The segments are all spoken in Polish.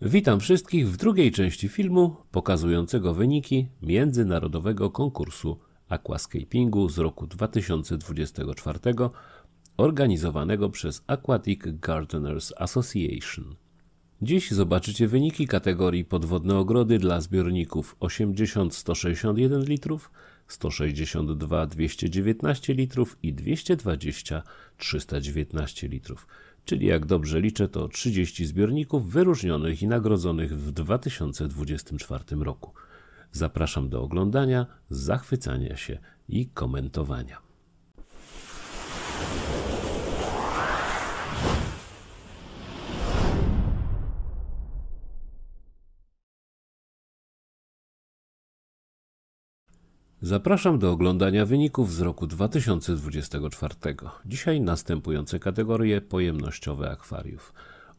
Witam wszystkich w drugiej części filmu pokazującego wyniki międzynarodowego konkursu aquascapingu z roku 2024 organizowanego przez Aquatic Gardeners Association. Dziś zobaczycie wyniki kategorii podwodne ogrody dla zbiorników 80-161 litrów, 162-219 litrów i 220-319 litrów. Czyli jak dobrze liczę, to 30 zbiorników wyróżnionych i nagrodzonych w 2024 roku. Zapraszam do oglądania, zachwycania się i komentowania. Zapraszam do oglądania wyników z roku 2024. Dzisiaj następujące kategorie pojemnościowe akwariów: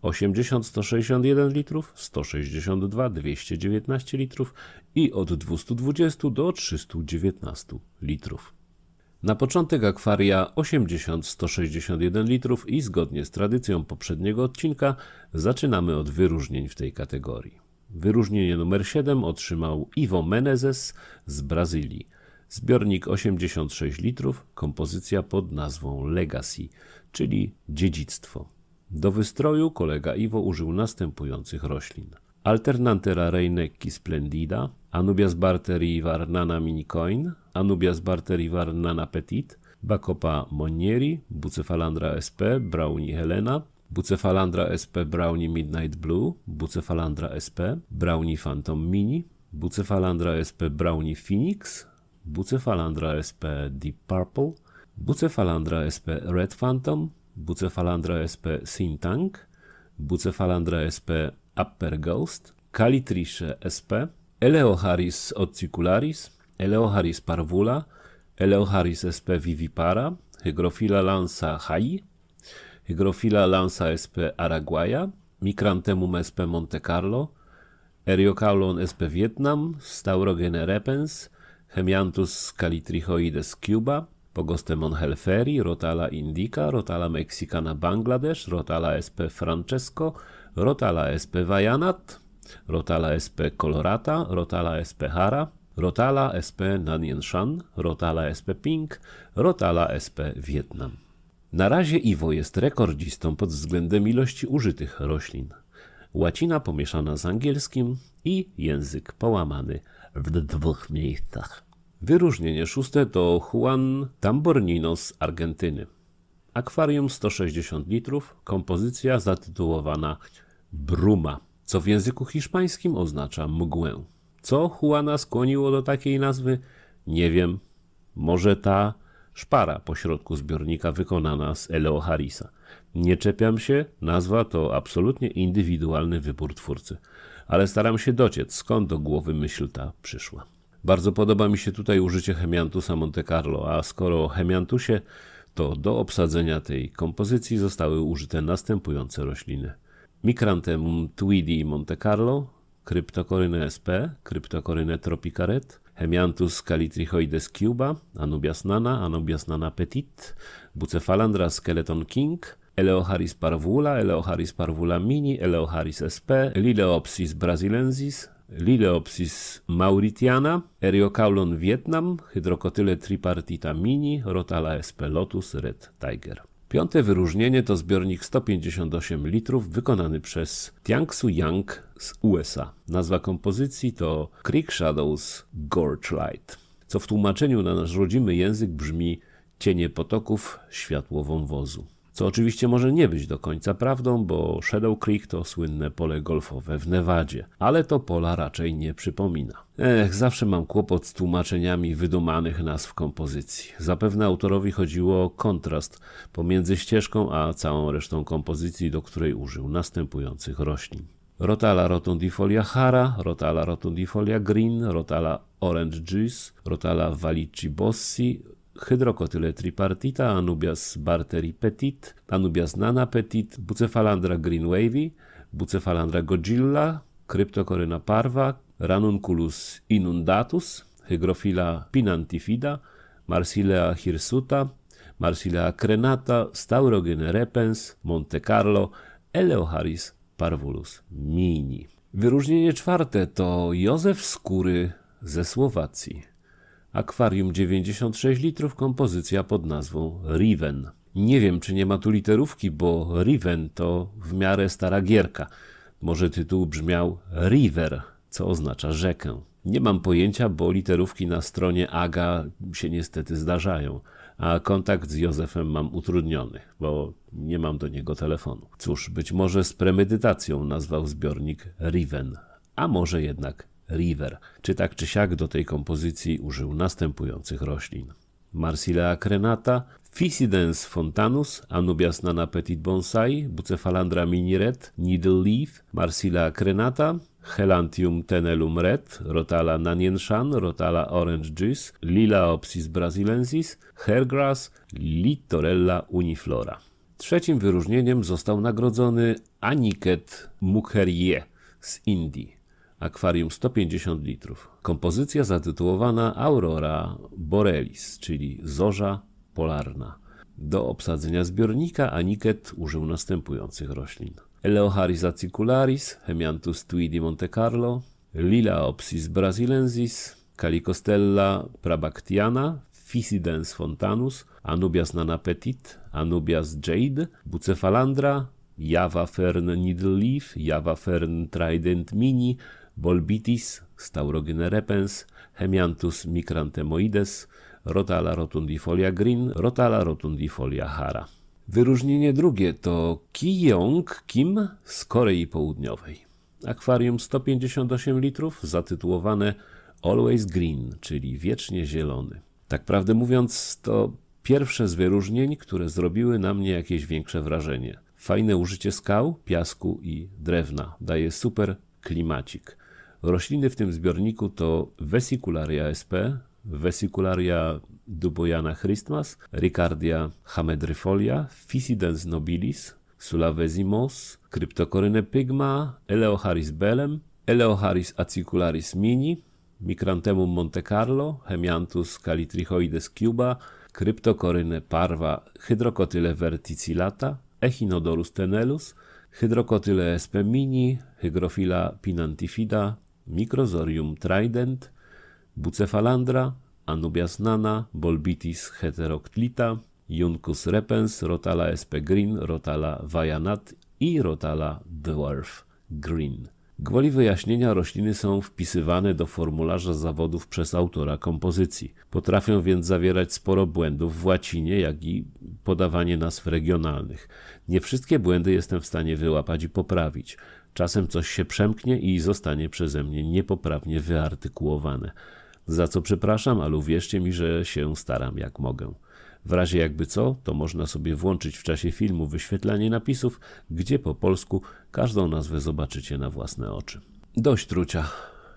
80-161 litrów, 162-219 litrów i od 220 do 319 litrów. Na początek akwaria 80-161 litrów i zgodnie z tradycją poprzedniego odcinka zaczynamy od wyróżnień w tej kategorii. Wyróżnienie numer 7 otrzymał Ivo Menezes z Brazylii. Zbiornik 86 litrów, kompozycja pod nazwą Legacy, czyli dziedzictwo. Do wystroju kolega Ivo użył następujących roślin: Alternanthera reinecki splendida, Anubias barterivar nana minicoin, Anubias barterivar nana petit, Bacopa monnieri, Bucephalandra sp. Brownie Helena, Bucephalandra sp. Brownie Midnight Blue, Bucephalandra sp. Brownie Phantom Mini, Bucephalandra sp. Brownie Phoenix, Bucephalandra sp. Deep Purple, Bucephalandra sp. Red Phantom, Bucephalandra sp. Sintang, Bucephalandra sp. Upper Ghost, Calitrice sp. Eleocharis occicularis, Eleocharis parvula, Eleocharis sp. vivipara, Hygrophila lansa hai, Hygrophila lansa sp. Araguaya, Micranthemum sp. Monte Carlo, Eriocaulon sp. Vietnam, Staurogene repens, Hemianthus calitrichoides cuba, Pogostemon helferi, Rotala indica, Rotala mexicana Bangladesh, Rotala sp. Francesco, Rotala sp. Vayanat, Rotala sp. colorata, Rotala sp. Hara, Rotala sp. Nanyen Shan, Rotala sp. Pink, Rotala sp. Vietnam. Na razie Ivo jest rekordzistą pod względem ilości użytych roślin. Łacina pomieszana z angielskim i język połamany w 2 miejscach. Wyróżnienie 6 to Juan Tambornino z Argentyny. Akwarium 160 litrów, kompozycja zatytułowana Bruma, co w języku hiszpańskim oznacza mgłę. Co Juana skłoniło do takiej nazwy? Nie wiem. Może ta szpara pośrodku zbiornika wykonana z Eleocharisa. Nie czepiam się, nazwa to absolutnie indywidualny wybór twórcy, ale staram się dociec, skąd do głowy myśl ta przyszła. Bardzo podoba mi się tutaj użycie Hemianthusa Monte Carlo, a skoro o Hemianthusie, to do obsadzenia tej kompozycji zostały użyte następujące rośliny: Micranthemum tweedi Monte Carlo, Cryptocoryne sp., Cryptocoryne tropicaret, Hemianthus calitrichoides cuba, Anubias nana petit, Bucephalandra skeleton king, Eleocharis parvula mini, Eleocharis sp., Lileopsis brasilensis, Lileopsis mauritiana, Eriocaulon Vietnam, Hydrocotyle tripartita mini, Rotala sp. Lotus red tiger. Piąte wyróżnienie to zbiornik 158 litrów wykonany przez Tiangsu Yang z USA. Nazwa kompozycji to Creek Shadows Gorge Light, co w tłumaczeniu na nasz rodzimy język brzmi cienie potoków, światło wąwozu. Co oczywiście może nie być do końca prawdą, bo Shadow Creek to słynne pole golfowe w Nevadzie, ale to pola raczej nie przypomina. Zawsze mam kłopot z tłumaczeniami wydumanych nazw kompozycji. Zapewne autorowi chodziło o kontrast pomiędzy ścieżką a całą resztą kompozycji, do której użył następujących roślin: Rotala rotundifolia Hara, Rotala rotundifolia Green, Rotala Orange Juice, Rotala Valici Bossi, Hydrocotyle tripartita, Anubias barteri petit, Anubias nana petit, Bucephalandra green wavy, Bucephalandra Godzilla, Cryptocoryna parva, Ranunculus inundatus, Hygrophila pinantifida, Marsilea hirsuta, Marsilea crenata, Staurogene repens, Monte Carlo, Eleocharis parvulus mini. Wyróżnienie czwarte to Józef Skóry ze Słowacji. Akwarium 96 litrów, kompozycja pod nazwą Riven. Nie wiem, czy nie ma tu literówki, bo Riven to w miarę stara gierka. Może tytuł brzmiał River, co oznacza rzekę. Nie mam pojęcia, bo literówki na stronie AGA się niestety zdarzają, a kontakt z Józefem mam utrudniony, bo nie mam do niego telefonu. Cóż, być może z premedytacją nazwał zbiornik Riven, a może jednak River. Czy tak czy siak do tej kompozycji użył następujących roślin. Marsilea crenata, Physidens fontanus, Anubias nana petit bonsai, Bucephalandra mini red, needle leaf, Marsilea crenata, Helantium tenellum red, Rotala nanienshan, Rotala orange juice, Lilaopsis brasilensis, hairgrass, Littorella uniflora. Trzecim wyróżnieniem został nagrodzony Aniket Mukherjee z Indii. Akwarium 150 litrów. Kompozycja zatytułowana Aurora Borealis, czyli zorza polarna. Do obsadzenia zbiornika Aniket użył następujących roślin. Eleocharis acicularis, Hemianthus tweedi Monte Carlo, Lilaopsis brasilensis, Calicostella prabactiana, Physidens fontanus, Anubias nana petit, Anubias jade, Bucephalandra, Java fern needle leaf, Java fern trident mini, Bolbitis, Staurogene repens, Hemianthus micranthemoides, Rotala rotundifolia green, Rotala rotundifolia hara. Wyróżnienie drugie to Ki-Yong Kim z Korei Południowej. Akwarium 158 litrów, zatytułowane Always Green, czyli wiecznie zielony. Tak prawdę mówiąc, to pierwsze z wyróżnień, które zrobiły na mnie jakieś większe wrażenie. Fajne użycie skał, piasku i drewna. Daje super klimacik. Rośliny w tym zbiorniku to Vesicularia sp, Vesicularia dubojana Christmas, Ricardia hamedryfolia, Physidens nobilis, Sulavesimos, Cryptocoryne pygma, Eleocharis belem, Eleocharis acicularis mini, Micranthemum Monte Carlo, Hemianthus calitrichoides cuba, Cryptocoryne parva Hydrocotyle verticillata, Echinodorus tenellus, Hydrocotyle sp mini, Hygrophila pinantifida, Microzorium trident, Bucephalandra, Anubias nana, Bolbitis heteroclita, Juncus repens, Rotala sp green, Rotala vaianat i Rotala dwarf green. Gwoli wyjaśnienia, rośliny są wpisywane do formularza zawodów przez autora kompozycji. Potrafią więc zawierać sporo błędów w łacinie, jak i podawanie nazw regionalnych. Nie wszystkie błędy jestem w stanie wyłapać i poprawić. Czasem coś się przemknie i zostanie przeze mnie niepoprawnie wyartykułowane. Za co przepraszam, ale uwierzcie mi, że się staram jak mogę. W razie jakby co, to można sobie włączyć w czasie filmu wyświetlanie napisów, gdzie po polsku każdą nazwę zobaczycie na własne oczy. Dość trucia.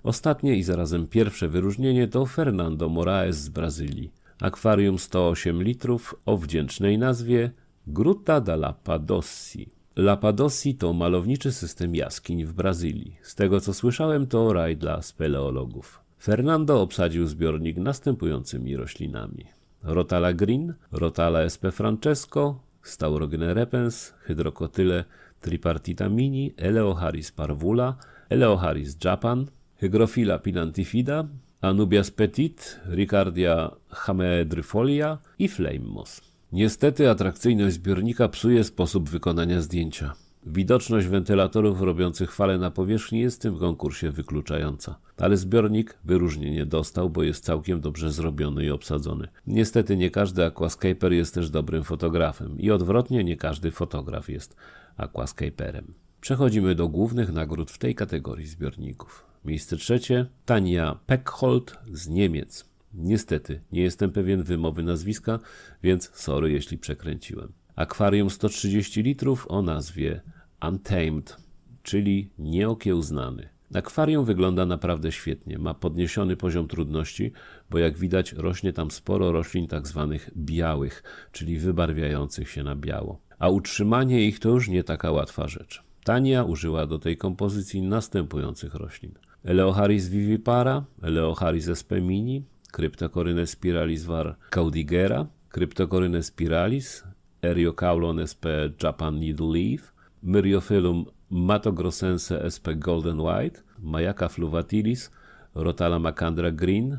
Ostatnie i zarazem pierwsze wyróżnienie to Fernando Moraes z Brazylii. Akwarium 108 litrów o wdzięcznej nazwie Gruta da Lapadossi. Lapadossi to malowniczy system jaskiń w Brazylii. Z tego co słyszałem, to raj dla speleologów. Fernando obsadził zbiornik następującymi roślinami. Rotala green, Rotala sp Francesco, Staurogene repens, Hydrocotyle tripartita mini, Eleocharis parvula, Eleocharis japan, Hygrophila pinantifida, Anubias petit, Ricardia hamedryfolia i Flame moss. Niestety atrakcyjność zbiornika psuje sposób wykonania zdjęcia. Widoczność wentylatorów robiących fale na powierzchni jest w tym konkursie wykluczająca. Ale zbiornik wyróżnienie dostał, bo jest całkiem dobrze zrobiony i obsadzony. Niestety nie każdy aquascaper jest też dobrym fotografem i odwrotnie nie każdy fotograf jest aquascaperem. Przechodzimy do głównych nagród w tej kategorii zbiorników. Miejsce trzecie Tanja Peckhold z Niemiec. Niestety nie jestem pewien wymowy nazwiska, więc sorry jeśli przekręciłem. Akwarium 130 litrów o nazwie Untamed, czyli nieokiełznany. Akwarium wygląda naprawdę świetnie, ma podniesiony poziom trudności, bo jak widać rośnie tam sporo roślin tak zwanych białych, czyli wybarwiających się na biało. A utrzymanie ich to już nie taka łatwa rzecz. Tania użyła do tej kompozycji następujących roślin. Eleocharis vivipara, Eleocharis sp mini, Cryptocoryne spiralis var caudigera, Cryptocoryne spiralis, Eriocaulon sp Japan needle leaf, Myriophyllum Matogrossense sp. Golden White, Majaca fluvatilis, Rotala macandra green,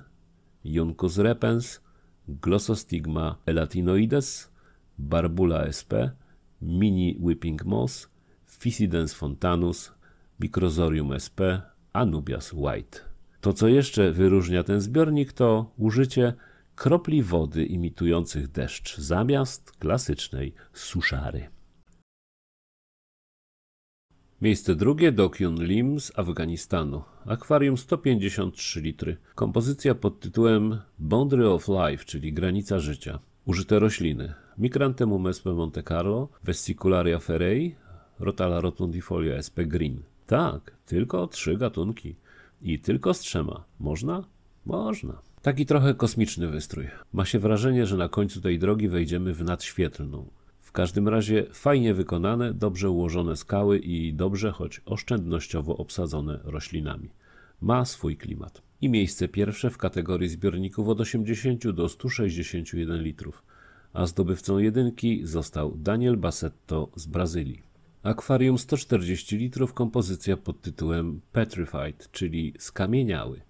Juncus repens, Glossostigma elatinoides, Barbula sp. Mini whipping moss, Physidens fontanus, Microsorium sp. Anubias white. To, co jeszcze wyróżnia ten zbiornik, to użycie kropli wody imitujących deszcz zamiast klasycznej suszary. Miejsce drugie Dokyun Lim z Afganistanu. Akwarium 153 litry. Kompozycja pod tytułem Boundary of Life, czyli granica życia. Użyte rośliny. Micranthemum sp. Monte Carlo, Vesicularia ferrei, Rotala rotundifolia sp. Green. Tak, tylko 3 gatunki. I tylko z 3. Można? Można. Taki trochę kosmiczny wystrój. Ma się wrażenie, że na końcu tej drogi wejdziemy w nadświetlną. W każdym razie fajnie wykonane, dobrze ułożone skały i dobrze, choć oszczędnościowo obsadzone roślinami. Ma swój klimat. I miejsce pierwsze w kategorii zbiorników od 80 do 161 litrów. A zdobywcą jedynki został Daniel Bassetto z Brazylii. Akwarium 140 litrów, kompozycja pod tytułem Petrified, czyli skamieniały.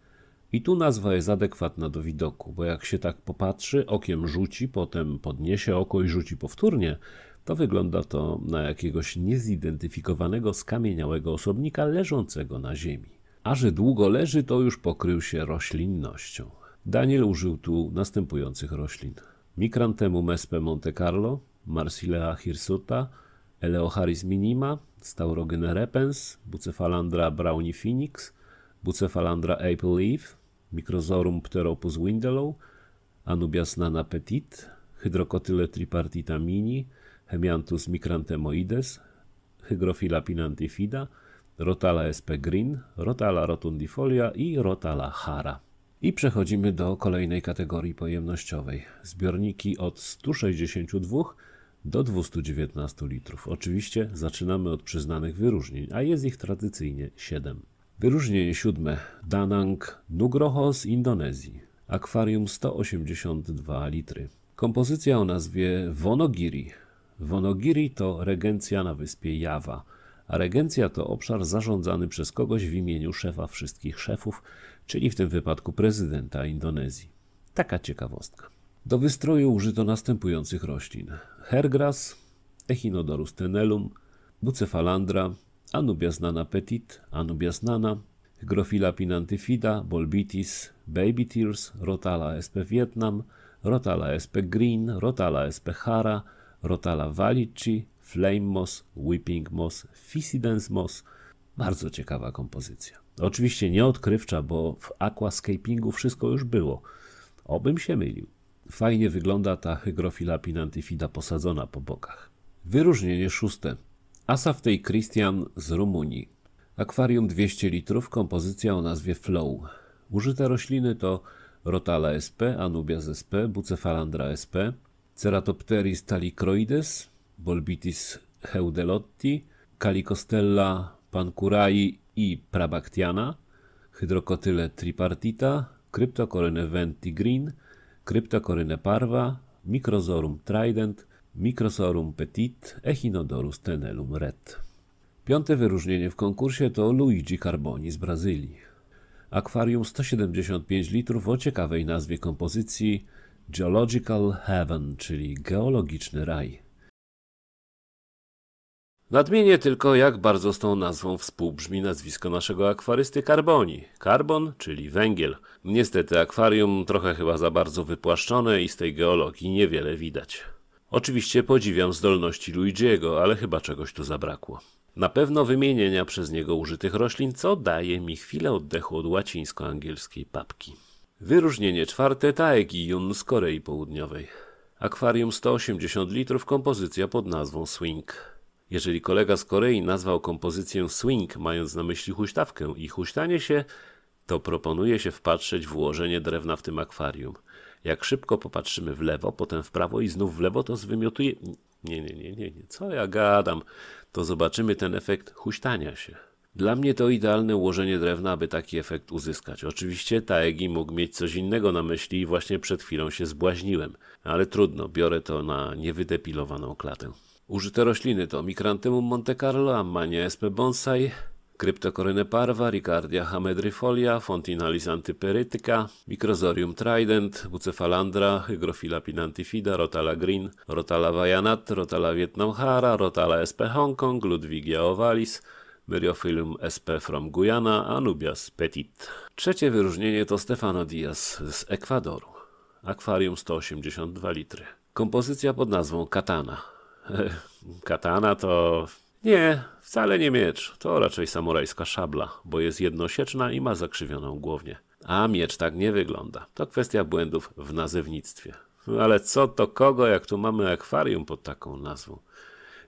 I tu nazwa jest adekwatna do widoku, bo jak się tak popatrzy, okiem rzuci, potem podniesie oko i rzuci powtórnie, to wygląda to na jakiegoś niezidentyfikowanego skamieniałego osobnika leżącego na ziemi. A że długo leży, to już pokrył się roślinnością. Daniel użył tu następujących roślin. Micranthemum sp. Monte Carlo, Marsilea hirsuta, Eleocharis minima, Staurogena repens, Bucephalandra browni phoenix, Bucephalandra apple leaf, Microzorum pteropus windelow, Anubias nana petit, Hydrocotyle tripartita mini, Hemianthus micranthemoides, Hygrophila pinantifida, Rotala sp. green, Rotala rotundifolia i Rotala hara. I przechodzimy do kolejnej kategorii pojemnościowej. Zbiorniki od 162 do 219 litrów. Oczywiście zaczynamy od przyznanych wyróżnień, a jest ich tradycyjnie 7. Wyróżnienie 7. Danang Nugroho z Indonezji. Akwarium 182 litry. Kompozycja o nazwie Wonogiri. Wonogiri to regencja na wyspie Jawa, a regencja to obszar zarządzany przez kogoś w imieniu szefa wszystkich szefów, czyli w tym wypadku prezydenta Indonezji. Taka ciekawostka. Do wystroju użyto następujących roślin. Hairgrass, Echinodorus tenellum, Bucephalandra, Anubias nana petit, Anubias nana, Hygrophila pinantifida, Bolbitis, baby tears, Rotala sp. Vietnam, Rotala sp. green, Rotala sp. hara, Rotala wallichi, flame moss, whipping moss, Physidens moss. Bardzo ciekawa kompozycja. Oczywiście nieodkrywcza, bo w aquascapingu wszystko już było. Obym się mylił. Fajnie wygląda ta Hygrophila pinantifida posadzona po bokach. Wyróżnienie 6. Asaftei Christian z Rumunii. Akwarium 200 litrów, kompozycja o nazwie Flow. Użyte rośliny to Rotala sp., Anubias sp., Bucephalandra sp., Ceratopteris talicroides, Bolbitis heudelotti, Calicostella pancurai i Prabactiana, Hydrocotyle tripartita, Cryptocoryne venti green, Cryptocoryne parva, Microzorum trident, Microsorum petit, Echinodorus tenellum red. 5. wyróżnienie w konkursie to Luigi Carboni z Brazylii. Akwarium 175 litrów o ciekawej nazwie kompozycji Geological Heaven, czyli geologiczny raj. Nadmienię tylko, jak bardzo z tą nazwą współbrzmi nazwisko naszego akwarysty Carboni. Carbon, czyli węgiel. Niestety akwarium trochę chyba za bardzo wypłaszczone i z tej geologii niewiele widać. Oczywiście podziwiam zdolności Luigiego, ale chyba czegoś tu zabrakło. Na pewno wymienienia przez niego użytych roślin, co daje mi chwilę oddechu od łacińsko-angielskiej papki. Wyróżnienie 4. Taegiyun z Korei Południowej. Akwarium 180 litrów, kompozycja pod nazwą Swing. Jeżeli kolega z Korei nazwał kompozycję swing, mając na myśli huśtawkę i huśtanie się, to proponuje się wpatrzeć w ułożenie drewna w tym akwarium. Jak szybko popatrzymy w lewo, potem w prawo i znów w lewo, to zwymiotuje... Nie, co ja gadam? To zobaczymy ten efekt huśtania się. Dla mnie to idealne ułożenie drewna, aby taki efekt uzyskać. Oczywiście Taegi mógł mieć coś innego na myśli i właśnie przed chwilą się zbłaźniłem. Ale trudno, biorę to na niewydepilowaną klatę. Użyte rośliny to Micranthemum Monte Carlo, Ammania sp. bonsai, Cryptocoryne parva, Ricardia hamedrifolia, Fontinalis antyperytica, Microzorium trident, Bucephalandra, Hygrophila pinantifida, Rotala green, Rotala vayanat, Rotala vietnamhara, Rotala sp. Hongkong, Ludwigia ovalis, Myriophyllum sp. from Guyana, Anubias petit. Trzecie wyróżnienie to Stefano Diaz z Ekwadoru. Akwarium 182 litry. Kompozycja pod nazwą Katana. Katana to... Nie, wcale nie miecz. To raczej samurajska szabla, bo jest jednosieczna i ma zakrzywioną głownię. A miecz tak nie wygląda. To kwestia błędów w nazewnictwie. Ale co to kogo, jak tu mamy akwarium pod taką nazwą?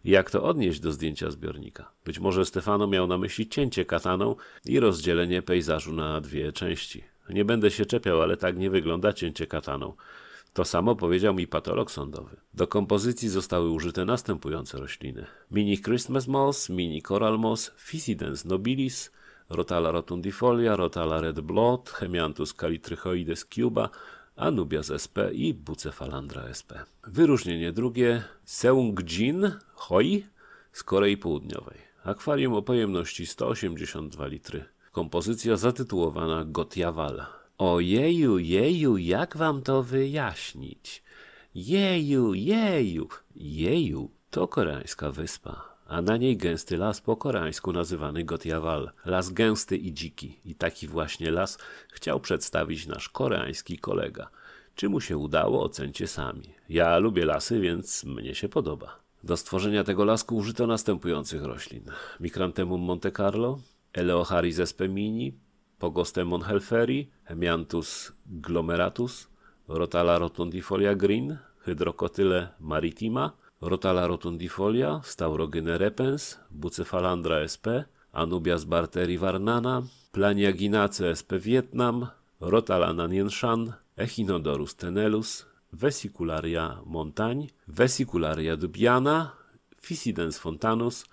Jak to odnieść do zdjęcia zbiornika? Być może Stefano miał na myśli cięcie kataną i rozdzielenie pejzażu na dwie części. Nie będę się czepiał, ale tak nie wygląda cięcie kataną. To samo powiedział mi patolog sądowy. Do kompozycji zostały użyte następujące rośliny. Mini Christmas Moss, Mini Coral Moss, Physidens nobilis, Rotala rotundifolia, Rotala red blood, Hemianthus calitrychoides cuba, Anubias sp. i Bucephalandra sp. Wyróżnienie drugie Seungjin Hoi z Korei Południowej. Akwarium o pojemności 182 litry. Kompozycja zatytułowana Gotiawal. Ojeju, jeju, jak wam to wyjaśnić? Jeju, jeju. Jeju to koreańska wyspa, a na niej gęsty las po koreańsku nazywany Gotiawal. Las gęsty i dziki. I taki właśnie las chciał przedstawić nasz koreański kolega. Czy mu się udało, ocencie sami. Ja lubię lasy, więc mnie się podoba. Do stworzenia tego lasku użyto następujących roślin. Micranthemum Monte Carlo, Eleocharis sp. mini, Pogostemon helferi, Hemianthus glomeratus, Rotala rotundifolia green, Hydrocotyle maritima, Rotala rotundifolia, Staurogyne repens, Bucephalandra sp., Anubias barteri varnana, Planiaginace sp. Vietnam, Rotala nanienshan, Echinodorus tenellus, Vesicularia montagne, Vesicularia dubiana, Physidens fontanus,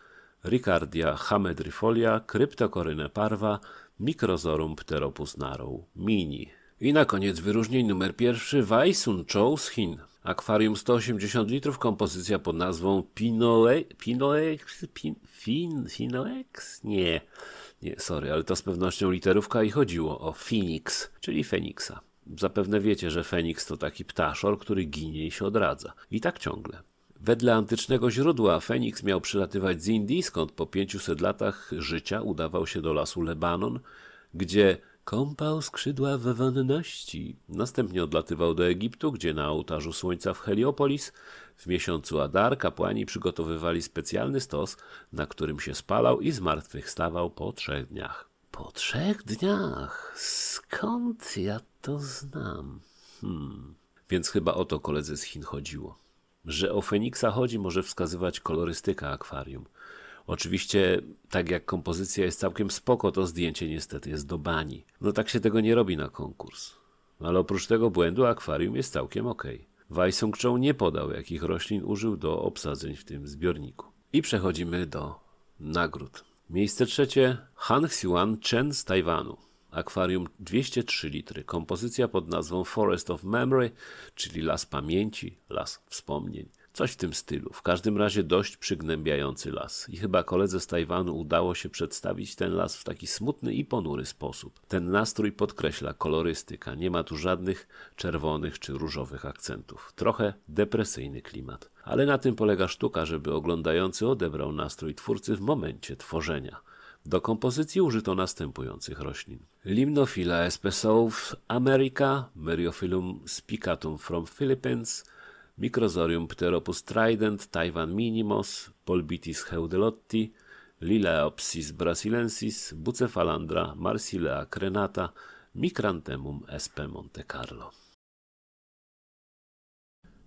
Ricardia hamedrifolia, Cryptocoryne parva, Microzorum pteropus narrow mini. I na koniec wyróżnień numer pierwszy Wai Sun Chow z Chin. Akwarium 180 litrów, kompozycja pod nazwą Pinoex? Nie, sorry, ale to z pewnością literówka i chodziło o Phoenix, czyli Feniksa. Zapewne wiecie, że Feniks to taki ptaszor, który ginie i się odradza. I tak ciągle. Wedle antycznego źródła Feniks miał przylatywać z Indii, skąd po 500 latach życia udawał się do lasu Lebanon, gdzie kąpał skrzydła we wonności. Następnie odlatywał do Egiptu, gdzie na ołtarzu słońca w Heliopolis w miesiącu Adar kapłani przygotowywali specjalny stos, na którym się spalał i zmartwychwstawał po 3 dniach. Po 3 dniach? Skąd ja to znam? Więc chyba o to koledze z Chin chodziło. Że o Feniksa chodzi, może wskazywać kolorystyka akwarium. Oczywiście, tak jak kompozycja jest całkiem spoko, to zdjęcie niestety jest do bani. No tak się tego nie robi na konkurs. Ale oprócz tego błędu akwarium jest całkiem okej. Wai Sun Chow nie podał, jakich roślin użył do obsadzeń w tym zbiorniku. I przechodzimy do nagród. Miejsce trzecie Han Xuan Chen z Tajwanu. Akwarium 203 litry. Kompozycja pod nazwą Forest of Memory, czyli las pamięci, las wspomnień. Coś w tym stylu. W każdym razie dość przygnębiający las. I chyba koledze z Tajwanu udało się przedstawić ten las w taki smutny i ponury sposób. Ten nastrój podkreśla kolorystyka. Nie ma tu żadnych czerwonych czy różowych akcentów. Trochę depresyjny klimat. Ale na tym polega sztuka, żeby oglądający odebrał nastrój twórcy w momencie tworzenia. Do kompozycji użyto następujących roślin. Limnophila sp. South America, Myriophyllum spicatum from Philippines, Microzorium pteropus trident, Taiwan minimos, Polbitis heudelotti, Lilaeopsis brasilensis, Bucephalandra, Marsilea crenata, Micranthemum sp. Monte Carlo.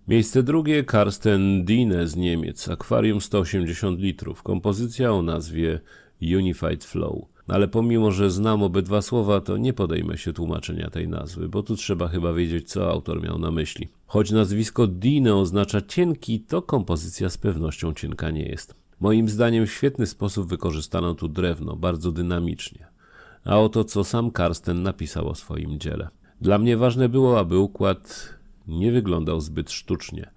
Miejsce drugie Karsten Diene z Niemiec, akwarium 180 litrów, kompozycja o nazwie Unified Flow. Ale pomimo, że znam obydwa słowa, to nie podejmę się tłumaczenia tej nazwy, bo tu trzeba chyba wiedzieć, co autor miał na myśli. Choć nazwisko Diene oznacza cienki, to kompozycja z pewnością cienka nie jest. Moim zdaniem w świetny sposób wykorzystano tu drewno, bardzo dynamicznie. A oto co sam Karsten napisał o swoim dziele. Dla mnie ważne było, aby układ nie wyglądał zbyt sztucznie.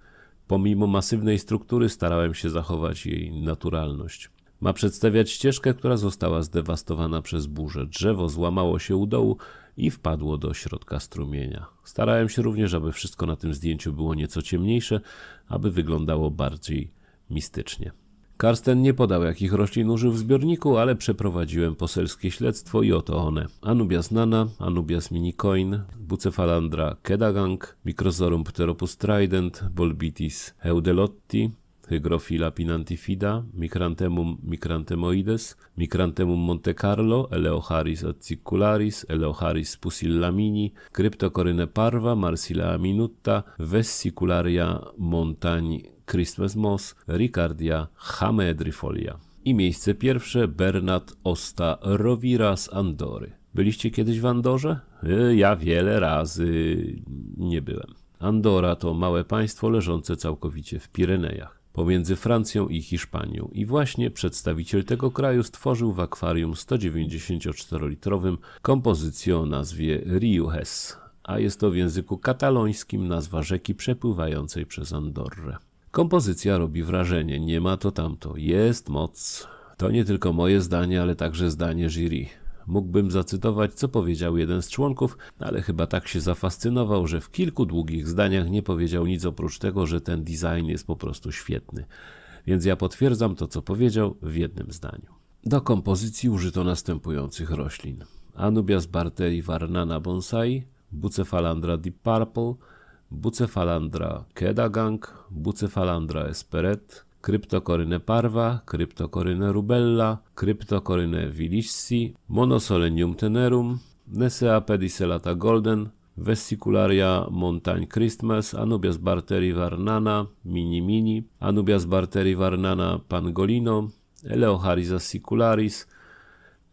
Pomimo masywnej struktury starałem się zachować jej naturalność. Ma przedstawiać ścieżkę, która została zdewastowana przez burzę. Drzewo złamało się u dołu i wpadło do środka strumienia. Starałem się również, aby wszystko na tym zdjęciu było nieco ciemniejsze, aby wyglądało bardziej mistycznie. Karsten nie podał, jakich roślin użył w zbiorniku, ale przeprowadziłem poselskie śledztwo i oto one. Anubias nana, Anubias minicoin, Bucephalandra kedagang, Microzorum pteropus trident, Bolbitis heudelotti, Hygrophila pinantifida, Micranthemum micranthemoides, Micranthemum Monte Carlo, Eleocharis acicularis, Eleocharis pusillamini, Cryptocoryne parva, Marsilea minutta, Vessicularia montagne Christmas moss, Ricardia hamedrifolia. I miejsce pierwsze, Bernat Osta Rovira z Andory. Byliście kiedyś w Andorze? Ja wiele razy nie byłem. Andora to małe państwo leżące całkowicie w Pirenejach, pomiędzy Francją i Hiszpanią. I właśnie przedstawiciel tego kraju stworzył w akwarium 194-litrowym kompozycję o nazwie Riuhes, a jest to w języku katalońskim nazwa rzeki przepływającej przez Andorrę. Kompozycja robi wrażenie, nie ma to tamto, jest moc. To nie tylko moje zdanie, ale także zdanie jury. Mógłbym zacytować, co powiedział jeden z członków, ale chyba tak się zafascynował, że w kilku długich zdaniach nie powiedział nic oprócz tego, że ten design jest po prostu świetny. Więc ja potwierdzam to, co powiedział w jednym zdaniu. Do kompozycji użyto następujących roślin: Anubias barteri varnana bonsai, Bucephalandra deep purple, Bucephalandra kedagang, Bucephalandra esperet, Cryptocoryne parva, Cryptocoryne rubella, Cryptocoryne vilissi, Monosolenium tenerum, Nesea pedicellata golden, Vessicularia montagne Christmas, Anubias barteri varnana mini, Anubias barteri varnana pangolino, Eleocharis acicularis,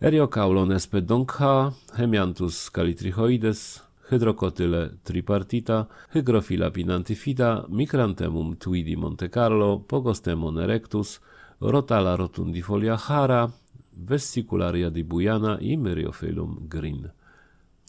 Eriocaulon espedoncha, Hemianthus calitrichoides, Hydrocotyle tripartita, Hygrophila pinantifida, Micranthemum tweedi Monte Carlo, Pogostemon erectus, Rotala rotundifolia hara, Vessicularia dibujana i Myriophyllum green.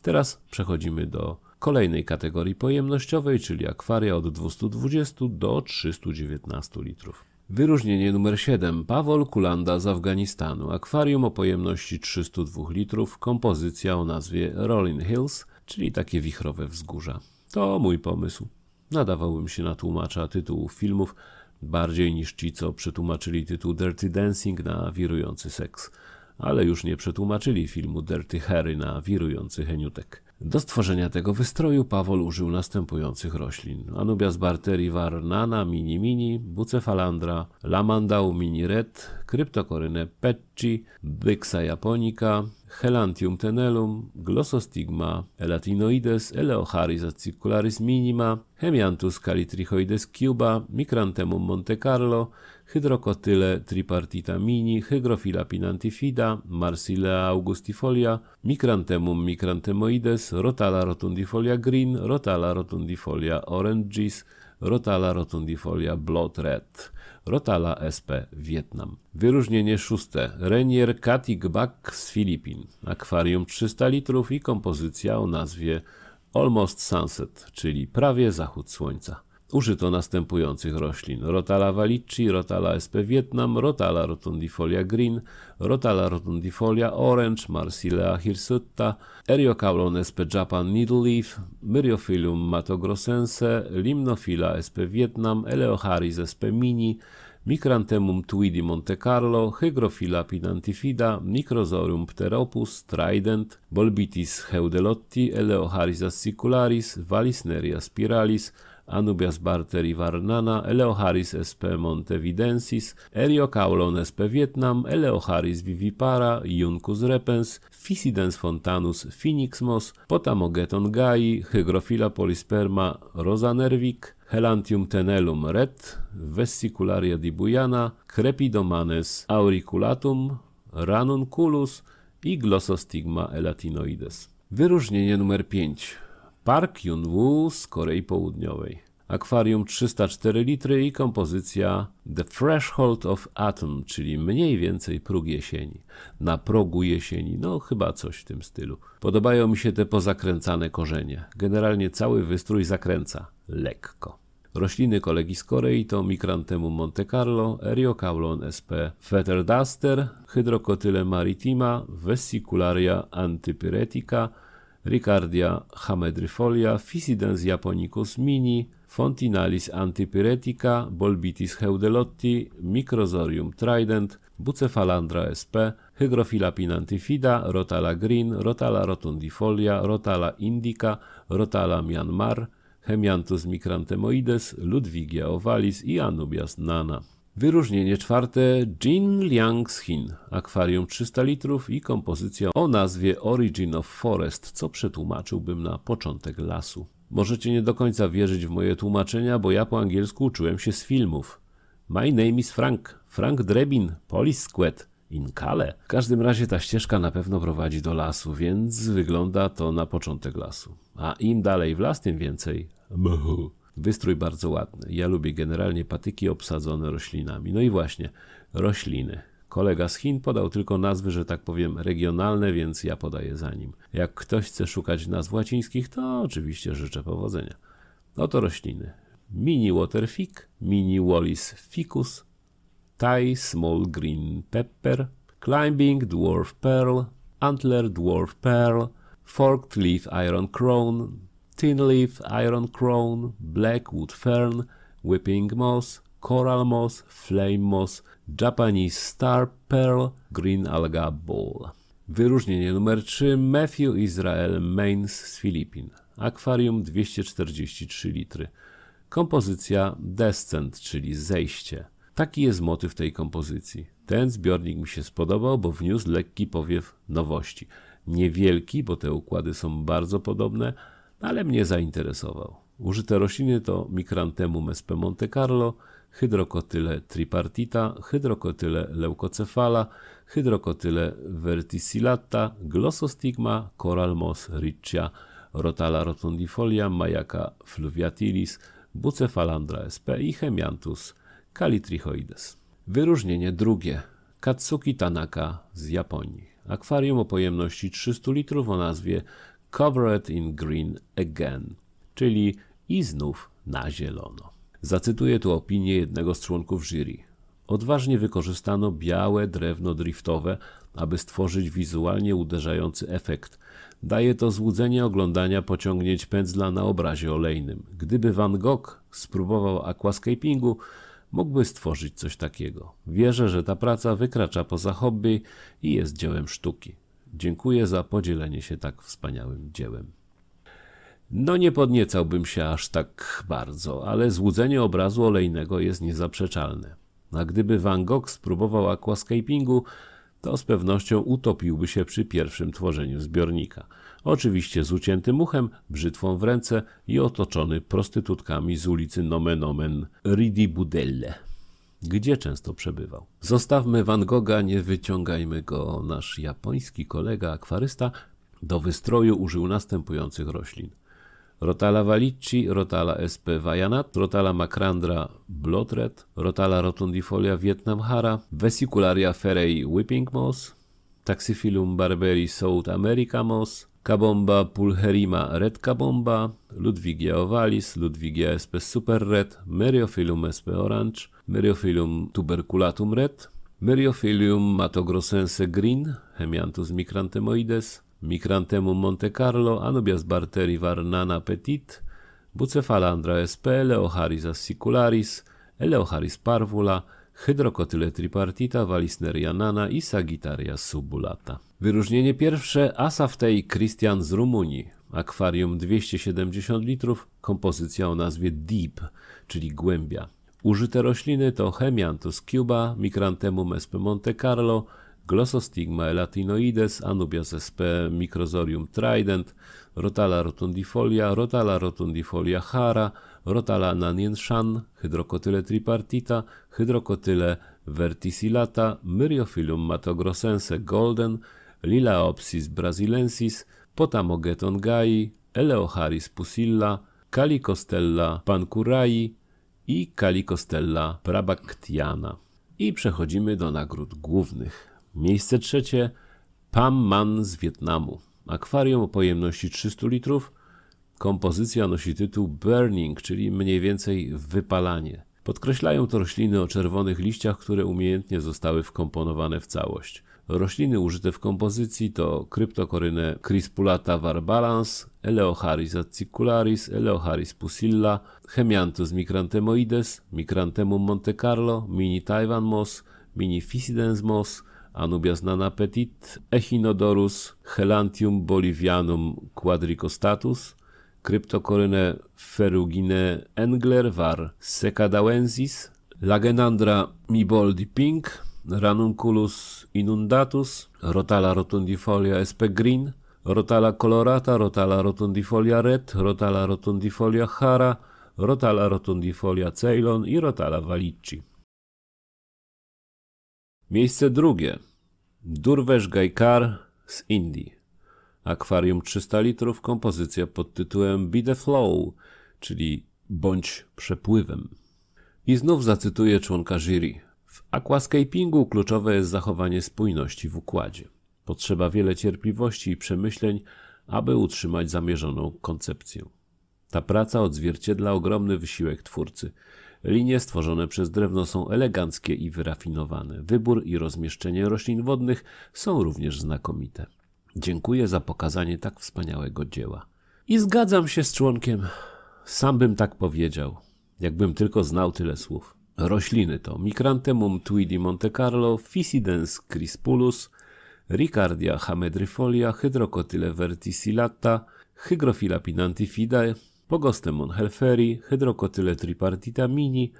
Teraz przechodzimy do kolejnej kategorii pojemnościowej, czyli akwaria od 220 do 319 litrów. Wyróżnienie numer 7. Pawol Kulanda z Afganistanu. Akwarium o pojemności 302 litrów, kompozycja o nazwie Rolling Hills, czyli takie wichrowe wzgórza. To mój pomysł. Nadawałbym się na tłumacza tytułów filmów bardziej niż ci, co przetłumaczyli tytuł Dirty Dancing na wirujący seks, ale już nie przetłumaczyli filmu Dirty Harry na wirujący heniutek. Do stworzenia tego wystroju Pawol użył następujących roślin: Anubias barteri varnana mini, Bucephalandra lamandau mini red, Cryptocoryne pecci, Byxa japonica, Helantium tenellum, Glossostigma elatinoides, Eleocharis acicularis minima, Hemianthus calitrichoides cuba, Micranthemum Monte Carlo, Hydrocotyle tripartita mini, Hygrophila pinantifida, Marsilea augustifolia, Micranthemum micranthemoides, Rotala rotundifolia green, Rotala rotundifolia orangeis, Rotala rotundifolia blood red, Rotala sp. Vietnam. Wyróżnienie 6. Renier Katigbak z Filipin. Akwarium 300 litrów i kompozycja o nazwie Almost Sunset, czyli prawie zachód słońca. Użyto następujących roślin: Rotala valici, Rotala sp. Vietnam, Rotala rotundifolia green, Rotala rotundifolia orange, Marsilea hirsutta, Eriocaulon sp. Japan needleleaf, Myriophyllum matogrossense, Limnophila sp. Vietnam, Eleocharis sp. mini, Micranthemum tweedi Monte Carlo, Hygrophila pinantifida, Microzorum pteropus trident, Bolbitis heudelotti, Eleocharis acicularis, Valisneria spiralis, Anubias barteri varnana, Eleocharis sp. montevidensis, Eriocaulon sp. Vietnam, Eleocharis vivipara, Juncus repens, Physidens fontanus phoenixmos, Potamogeton gai, Hygrophila polysperma rosanervic, Helantium tenellum red, Vessicularia dibujana, Crepidomanes auriculatum, Ranunculus i Glossostigma elatinoides. Wyróżnienie numer 5. Park Yun-woo z Korei Południowej. Akwarium 304 litry i kompozycja The Threshold of Autumn, czyli mniej więcej próg jesieni. Na progu jesieni, no chyba coś w tym stylu. Podobają mi się te pozakręcane korzenie. Generalnie cały wystrój zakręca lekko. Rośliny kolegi z Korei to Micranthemum Monte Carlo, Eriocaulon sp. Featherduster, Hydrocotyle maritima, Vessicularia antypyretica, Ricardia hamedrifolia, Physidens japonicus mini, Fontinalis antypyretica, Bolbitis heudelotti, Microzorium trident, Bucephalandra sp. Hygrophila pinantifida, Rotala green, Rotala rotundifolia, Rotala indica, Rotala Myanmar, Hemianthus micranthemoides, Ludwigia ovalis i Anubias nana. Wyróżnienie czwarte Jin Liang z Chin, akwarium 300 litrów i kompozycja o nazwie Origin of Forest, co przetłumaczyłbym na początek lasu. Możecie nie do końca wierzyć w moje tłumaczenia, bo ja po angielsku uczyłem się z filmów. My name is Frank Drebin, Police Squad, in Calais. W każdym razie ta ścieżka na pewno prowadzi do lasu, więc wygląda to na początek lasu. A im dalej w las, tym więcej mchu. Wystrój bardzo ładny. Ja lubię generalnie patyki obsadzone roślinami. No i właśnie, rośliny. Kolega z Chin podał tylko nazwy, że tak powiem, regionalne, więc ja podaję za nim. Jak ktoś chce szukać nazw łacińskich, to oczywiście życzę powodzenia. Oto rośliny. Mini Waterfig, Mini Wallis ficus, Thai Small Green Pepper, Climbing Dwarf Pearl, Antler Dwarf Pearl, Forked Leaf Iron Crown, Thin Leaf Iron Crown, Blackwood Fern, Whipping Moss, Coral Moss, Flame Moss, Japanese Star Pearl, Green Alga Ball. Wyróżnienie numer 3 Matthew Israel Mains z Filipin. Akwarium 243 litry. Kompozycja Descent, czyli zejście. Taki jest motyw tej kompozycji. Ten zbiornik mi się spodobał, bo wniósł lekki powiew nowości. Niewielki, bo te układy są bardzo podobne, ale mnie zainteresował. Użyte rośliny to Micranthemum sp. Monte Carlo, Hydrocotyle tripartita, Hydrocotyle leucocephala, Hydrocotyle verticillata, Glossostigma, Coral Moss riccia, Rotala rotundifolia, Majaca fluviatilis, Bucephalandra sp. i Hemianthus calitrichoides. Wyróżnienie drugie. Katsuki Tanaka z Japonii. Akwarium o pojemności 300 litrów o nazwie Covered in Green Again, czyli i znów na zielono. Zacytuję tu opinię jednego z członków jury. Odważnie wykorzystano białe drewno driftowe, aby stworzyć wizualnie uderzający efekt. Daje to złudzenie oglądania pociągnięć pędzla na obrazie olejnym. Gdyby Van Gogh spróbował aquascapingu, mógłby stworzyć coś takiego. Wierzę, że ta praca wykracza poza hobby i jest dziełem sztuki. Dziękuję za podzielenie się tak wspaniałym dziełem. No nie podniecałbym się aż tak bardzo, ale złudzenie obrazu olejnego jest niezaprzeczalne. A gdyby Van Gogh spróbował aquascapingu, to z pewnością utopiłby się przy pierwszym tworzeniu zbiornika. Oczywiście z uciętym uchem, brzytwą w ręce i otoczony prostytutkami z ulicy Nomen Omen Ridibudelle, gdzie często przebywał. Zostawmy Van Gogha, nie wyciągajmy go. Nasz japoński kolega akwarysta do wystroju użył następujących roślin. Rotala Valicci, Rotala sp. Vayanat, Rotala Macrandra Bloodred, Rotala rotundifolia Vietnam Hara, Vessicularia ferrei Whipping Moss, Taxiphyllum barberi South America Moss, Kabomba pulcherima Red Kabomba, Ludwigia ovalis, Ludwigia sp. Super Red, Myriophyllum sp. Orange, Myriophyllum tuberculatum Red, Myriophyllum matogrossense Green, Hemianthus micranthemoides, Micranthemum Monte Carlo, Anubias barteri varnana petit, Bucephalandra sp. Eleocharis assicularis, Eleocharis parvula, Hydrocotyle tripartita, Vallisneria nana i Sagittaria subulata. Wyróżnienie pierwsze Asaftei Christian z Rumunii. Akwarium 270 litrów, kompozycja o nazwie Deep, czyli głębia. Użyte rośliny to Hemianthus cuba, Micranthemum sp. Monte Carlo, Glossostigma elatinoides, Anubias sp. Microzorium trident, Rotala rotundifolia Hara, Rotala nanienshan, Hydrocotyle tripartita, Hydrocotyle verticillata, Myriophyllum matogrossense golden, Lilaopsis brasilensis, Potamogeton gai, Eleocharis pusilla, Calicostella pankurai i Calicostella prabactiana. I przechodzimy do nagród głównych. Miejsce trzecie Pham Man z Wietnamu. Akwarium o pojemności 300 litrów, Kompozycja nosi tytuł Burning, czyli mniej więcej wypalanie. Podkreślają to rośliny o czerwonych liściach, które umiejętnie zostały wkomponowane w całość. Rośliny użyte w kompozycji to Cryptocoryne crispulata varbalans, Eleocharis acicularis, Eleocharis pusilla, Hemianthus micranthemoides, Micranthemum Monte Carlo, Mini Taiwan moss, Mini Fissidens moss, Anubias nana petit, Echinodorus, Helantium bolivianum quadricostatus, Cryptocoryne ferrugine Engler var secadawensis, Lagenandra miboldi pink, Ranunculus inundatus, Rotala rotundifolia sp. green, Rotala colorata, Rotala rotundifolia red, Rotala rotundifolia hara, Rotala rotundifolia Ceylon i Rotala wallici. Miejsce drugie. Durvesh Gaikar z Indii. Akwarium 300 litrów, kompozycja pod tytułem Be the Flow, czyli bądź przepływem. I znów zacytuję członka jury. W aquascapingu kluczowe jest zachowanie spójności w układzie. Potrzeba wiele cierpliwości i przemyśleń, aby utrzymać zamierzoną koncepcję. Ta praca odzwierciedla ogromny wysiłek twórcy. Linie stworzone przez drewno są eleganckie i wyrafinowane. Wybór i rozmieszczenie roślin wodnych są również znakomite. Dziękuję za pokazanie tak wspaniałego dzieła. I zgadzam się z członkiem. Sam bym tak powiedział, jakbym tylko znał tyle słów. Rośliny to Micranthemum tweedi Monte Carlo, Fissidens crispulus, Ricardia hamedrifolia, Hydrocotyle verticillata, Hygrophila pinantifidae, Pogostemon helferi, Hydrocotyle tripartita mini,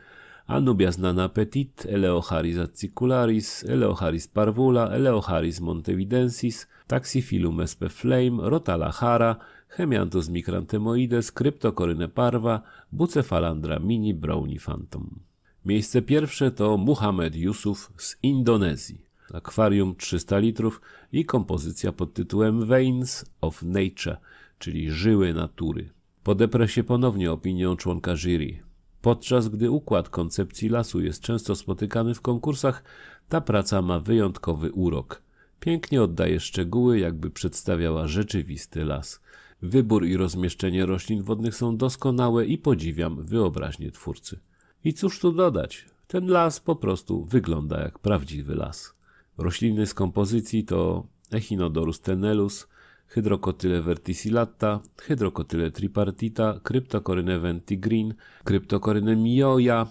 Anubias nana petit, Eleocharis acicularis, Eleocharis parvula, Eleocharis montevidensis, Taxiphyllum sp. flame, Rotala hara, Hemianthus micranthemoides, Cryptocoryne parva, Bucephalandra mini brownie phantom. Miejsce pierwsze to Muhammad Yusuf z Indonezji. Akwarium 300 litrów i kompozycja pod tytułem Veins of Nature, czyli żyły natury. Podeprę się ponownie opinią członka jury. Podczas gdy układ koncepcji lasu jest często spotykany w konkursach, ta praca ma wyjątkowy urok. Pięknie oddaje szczegóły, jakby przedstawiała rzeczywisty las. Wybór i rozmieszczenie roślin wodnych są doskonałe i podziwiam wyobraźnię twórcy. I cóż tu dodać? Ten las po prostu wygląda jak prawdziwy las. Rośliny z kompozycji to Echinodorus tenellus, Hydrocotyle verticillata, Hydrocotyle tripartita, Cryptocoryne ventigreen, Cryptocoryne mioia,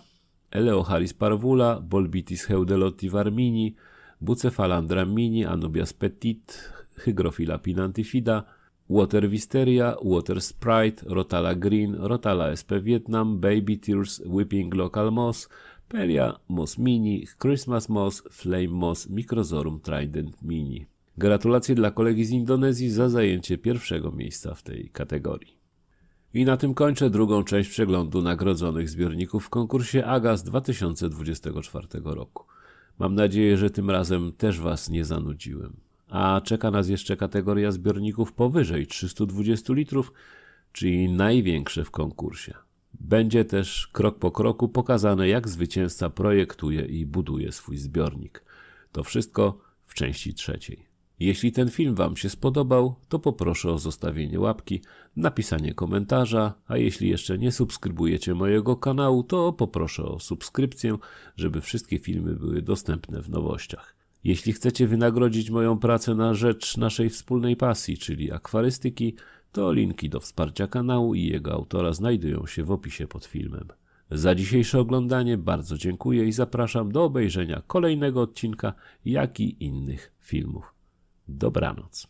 Eleocharis parvula, Bolbitis heudeloti varmini, Bucephalandra mini, Anubias petit, Hygrophila pinantifida, Water wisteria, Water sprite, Rotala green, Rotala sp. Vietnam, Baby tears, Whipping local moss, Pelia moss mini, Christmas moss, Flame moss, Microzorum trident mini. Gratulacje dla kolegi z Indonezji za zajęcie pierwszego miejsca w tej kategorii. I na tym kończę drugą część przeglądu nagrodzonych zbiorników w konkursie AGA z 2024 roku. Mam nadzieję, że tym razem też Was nie zanudziłem. A czeka nas jeszcze kategoria zbiorników powyżej 320 litrów, czyli największe w konkursie. Będzie też krok po kroku pokazane, jak zwycięzca projektuje i buduje swój zbiornik. To wszystko w części trzeciej. Jeśli ten film Wam się spodobał, to poproszę o zostawienie łapki, napisanie komentarza, a jeśli jeszcze nie subskrybujecie mojego kanału, to poproszę o subskrypcję, żeby wszystkie filmy były dostępne w nowościach. Jeśli chcecie wynagrodzić moją pracę na rzecz naszej wspólnej pasji, czyli akwarystyki, to linki do wsparcia kanału i jego autora znajdują się w opisie pod filmem. Za dzisiejsze oglądanie bardzo dziękuję i zapraszam do obejrzenia kolejnego odcinka, jak i innych filmów. Dobranoc.